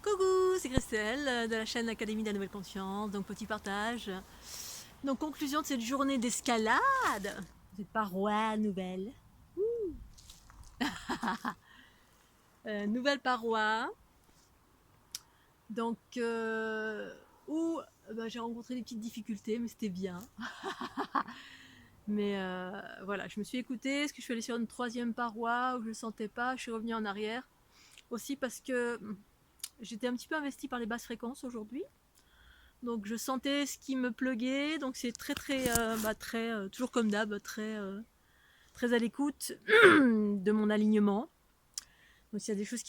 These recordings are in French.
Coucou, c'est Christelle de la chaîne Académie de la Nouvelle Conscience. Donc petit partage. Donc conclusion de cette journée d'escalade, cette paroi nouvelle. Nouvelle paroi. Donc où j'ai rencontré des petites difficultés, mais c'était bien. Mais voilà, je me suis écoutée. Est-ce que je suis allée sur une troisième paroi où je ne le sentais pas? Je suis revenue en arrière. Aussi parce que j'étais un petit peu investie par les basses fréquences aujourd'hui. Donc je sentais ce qui me pluguait, donc c'est très toujours comme d'hab, très à l'écoute de mon alignement. Donc s'il y a des choses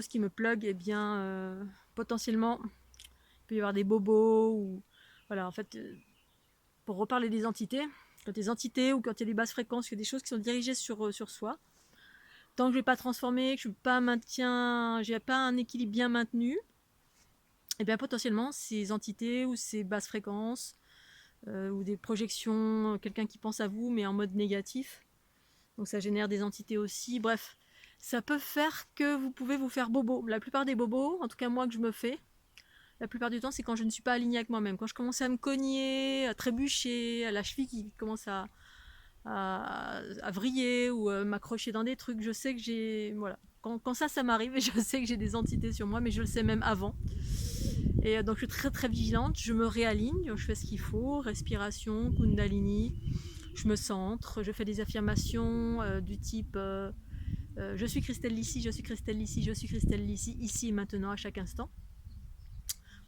qui me pluguent, eh bien potentiellement il peut y avoir des bobos ou voilà en fait pour reparler des entités, quand les entités ou quand il y a des basses fréquences, il y a des choses qui sont dirigées sur soi. Tant que je ne vais pas transformer, que je n'ai pas un équilibre bien maintenu, et bien potentiellement ces entités ou ces basses fréquences ou des projections, quelqu'un qui pense à vous mais en mode négatif. Donc ça génère des entités aussi. Bref, ça peut faire que vous pouvez vous faire bobo. La plupart des bobos, en tout cas moi que je me fais, la plupart du temps c'est quand je ne suis pas alignée avec moi-même. Quand je commence à me cogner, à trébucher, à la cheville qui commence à vriller ou m'accrocher dans des trucs, je sais que j'ai... Voilà. Quand ça m'arrive, je sais que j'ai des entités sur moi, mais je le sais même avant. Et donc je suis très vigilante, je me réaligne, je fais ce qu'il faut, respiration, kundalini, je me centre, je fais des affirmations du type je suis Christelle ici, je suis Christelle ici, je suis Christelle ici, ici et maintenant à chaque instant.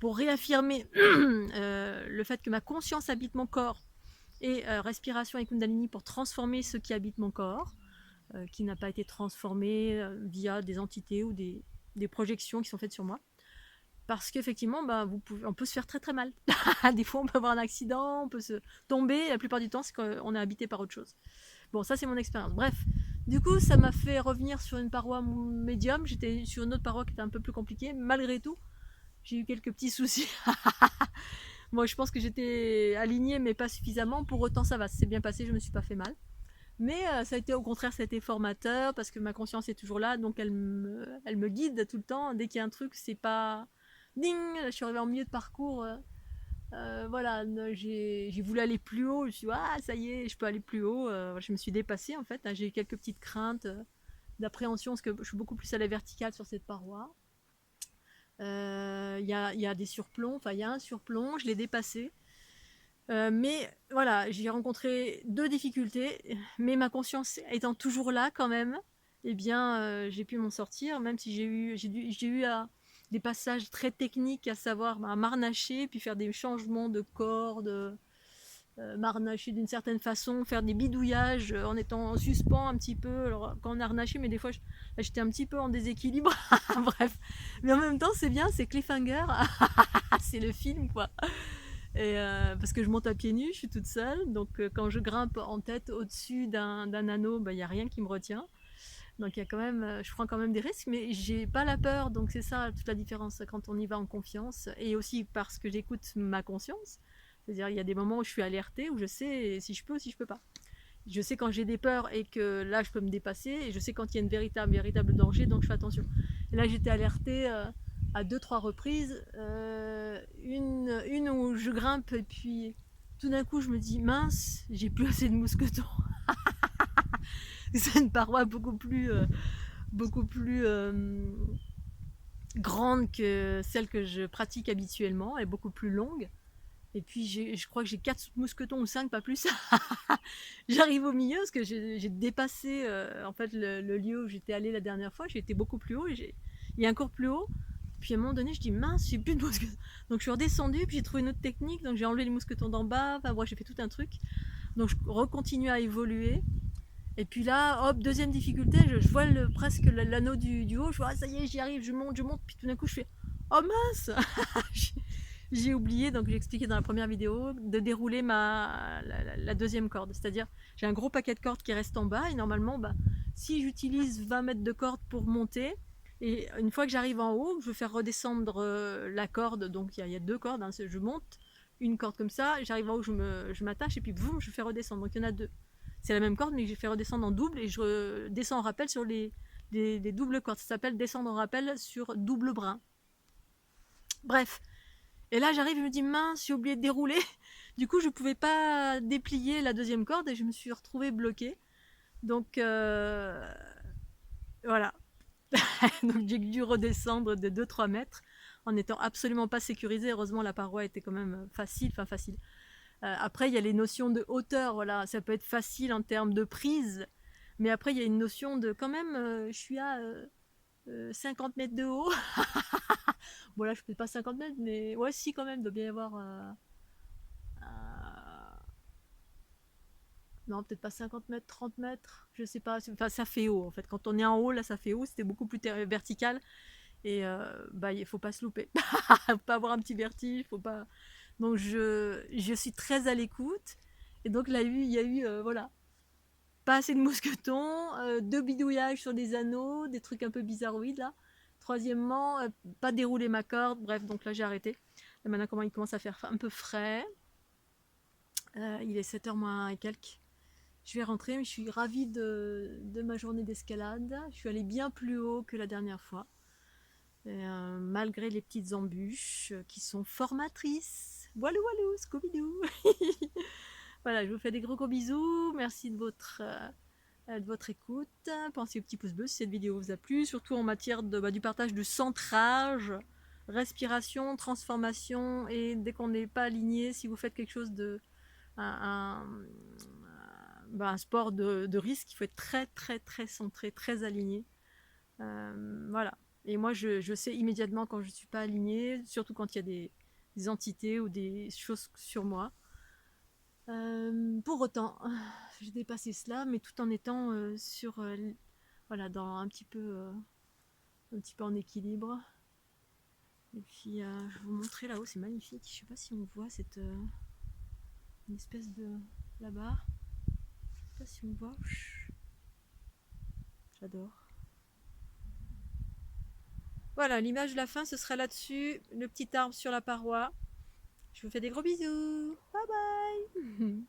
Pour réaffirmer le fait que ma conscience habite mon corps et respiration et kundalini pour transformer ce qui habite mon corps, qui n'a pas été transformé via des entités ou des projections qui sont faites sur moi. Parce qu'effectivement, on peut se faire très mal. Des fois, on peut avoir un accident, on peut se tomber. La plupart du temps, c'est qu'on est habité par autre chose. Bon, ça, c'est mon expérience. Bref, du coup, ça m'a fait revenir sur une paroi médium. J'étais sur une autre paroi qui était un peu plus compliquée. Malgré tout, j'ai eu quelques petits soucis. Moi, je pense que j'étais alignée, mais pas suffisamment. Pour autant, ça va. C'est bien passé, je me suis pas fait mal. Mais ça a été au contraire, ça a été formateur parce que ma conscience est toujours là, donc elle me guide tout le temps. Dès qu'il y a un truc, c'est pas ding, je suis arrivée en milieu de parcours. Voilà, j'ai voulu aller plus haut. Je me suis dit, ah, ça y est, je peux aller plus haut. Je me suis dépassée en fait. Hein, j'ai eu quelques petites craintes d'appréhension parce que je suis beaucoup plus à la verticale sur cette paroi. Y a des surplombs, enfin, il y a un surplomb, je l'ai dépassé. Mais voilà, j'ai rencontré deux difficultés, mais ma conscience étant toujours là quand même, eh bien, j'ai pu m'en sortir, même si j'ai eu des passages très techniques, à savoir m'arnacher, puis faire des changements de cordes, m'arnacher d'une certaine façon, faire des bidouillages en étant en suspens un petit peu, alors quand on a harnaché, mais des fois j'étais un petit peu en déséquilibre, bref. Mais en même temps, c'est bien, c'est cliffhanger, c'est le film quoi. Et parce que je monte à pieds nus, je suis toute seule, donc quand je grimpe en tête au-dessus d'un anneau, il n'y a rien qui me retient. Donc il y a quand même, je prends quand même des risques, mais j'ai pas la peur, donc c'est ça toute la différence quand on y va en confiance, et aussi parce que j'écoute ma conscience. C'est-à-dire il y a des moments où je suis alertée, où je sais si je peux ou si je peux pas. Je sais quand j'ai des peurs et que là je peux me dépasser, et je sais quand il y a une véritable danger, donc je fais attention. Et là j'étais alertée à deux trois reprises, une où je grimpe et puis tout d'un coup je me dis mince, j'ai plus assez de mousquetons. C'est une paroi beaucoup plus grande que celle que je pratique habituellement, elle est beaucoup plus longue. Et puis je crois que j'ai 4 mousquetons ou 5, pas plus. J'arrive au milieu parce que j'ai dépassé en fait le lieu où j'étais allée la dernière fois. J'ai été beaucoup plus haut. Il y a encore plus haut. Puis à un moment donné, je dis mince, j'ai plus de mousquetons. Donc je suis redescendue, puis j'ai trouvé une autre technique. Donc j'ai enlevé les mousquetons d'en bas. Enfin, j'ai fait tout un truc. Donc je recontinue à évoluer. Et puis là, hop, deuxième difficulté, je vois presque l'anneau du haut. Je vois, ah, ça y est, j'y arrive, je monte. Puis tout d'un coup, je fais, oh mince. J'ai oublié, donc j'ai expliqué dans la première vidéo, de dérouler la deuxième corde. C'est-à-dire, j'ai un gros paquet de cordes qui reste en bas, et normalement, si j'utilise 20 mètres de corde pour monter, et une fois que j'arrive en haut, je veux faire redescendre la corde, donc il y a deux cordes, hein, je monte une corde comme ça, j'arrive en haut, je m'attache, et puis boum, je fais redescendre. Donc il y en a deux. C'est la même corde, mais je fais redescendre en double, et je descends en rappel sur les doubles cordes. Ça s'appelle descendre en rappel sur double brin. Bref. Et là, j'arrive, je me dis, mince, j'ai oublié de dérouler. Du coup, je ne pouvais pas déplier la deuxième corde et je me suis retrouvée bloquée. Donc, voilà. Donc, j'ai dû redescendre de 2-3 mètres en n'étant absolument pas sécurisée. Heureusement, la paroi était quand même facile. Enfin, facile. Après, il y a les notions de hauteur. Voilà, ça peut être facile en termes de prise. Mais après, il y a une notion de quand même, je suis à 50 mètres de haut. Bon, là, je ne fais pas 50 mètres, mais ouais, si, quand même, il doit bien y avoir. Non, peut-être pas 50 mètres, 30 mètres, je sais pas. Enfin, ça fait haut en fait. Quand on est en haut, là, ça fait haut. C'était beaucoup plus vertical. Et bah, il faut pas se louper. Faut pas avoir un petit vertige. Faut pas. Donc, je suis très à l'écoute. Et donc, là, il y a eu, voilà, pas assez de mousquetons, deux bidouillages sur des anneaux, des trucs un peu bizarroïdes là. Troisièmement, pas dérouler ma corde. Bref, donc là, j'ai arrêté. Là, maintenant, comment il commence à faire un peu frais. Il est 7h moins et quelques. Je vais rentrer, mais je suis ravie de ma journée d'escalade. Je suis allée bien plus haut que la dernière fois, malgré les petites embûches qui sont formatrices. Walou walou, Scooby-Doo. Voilà, je vous fais des gros bisous. Merci de votre écoute. Pensez au petit pouce bleu si cette vidéo vous a plu, surtout en matière du partage de centrage, respiration, transformation. Et dès qu'on n'est pas aligné, si vous faites quelque chose de un, un sport de risque, il faut être très très très centré, très aligné. Voilà. Et moi, je sais immédiatement quand je ne suis pas alignée, surtout quand il y a des entités ou des choses sur moi. Pour autant, j'ai dépassé cela, mais tout en étant voilà, dans un petit peu en équilibre. Et puis, je vais vous montrer là-haut, c'est magnifique. Je ne sais pas si on voit une espèce de là-bas. Je sais pas si on voit. J'adore. Voilà, l'image de la fin, ce sera là-dessus. Le petit arbre sur la paroi. Je vous fais des gros bisous. Bye bye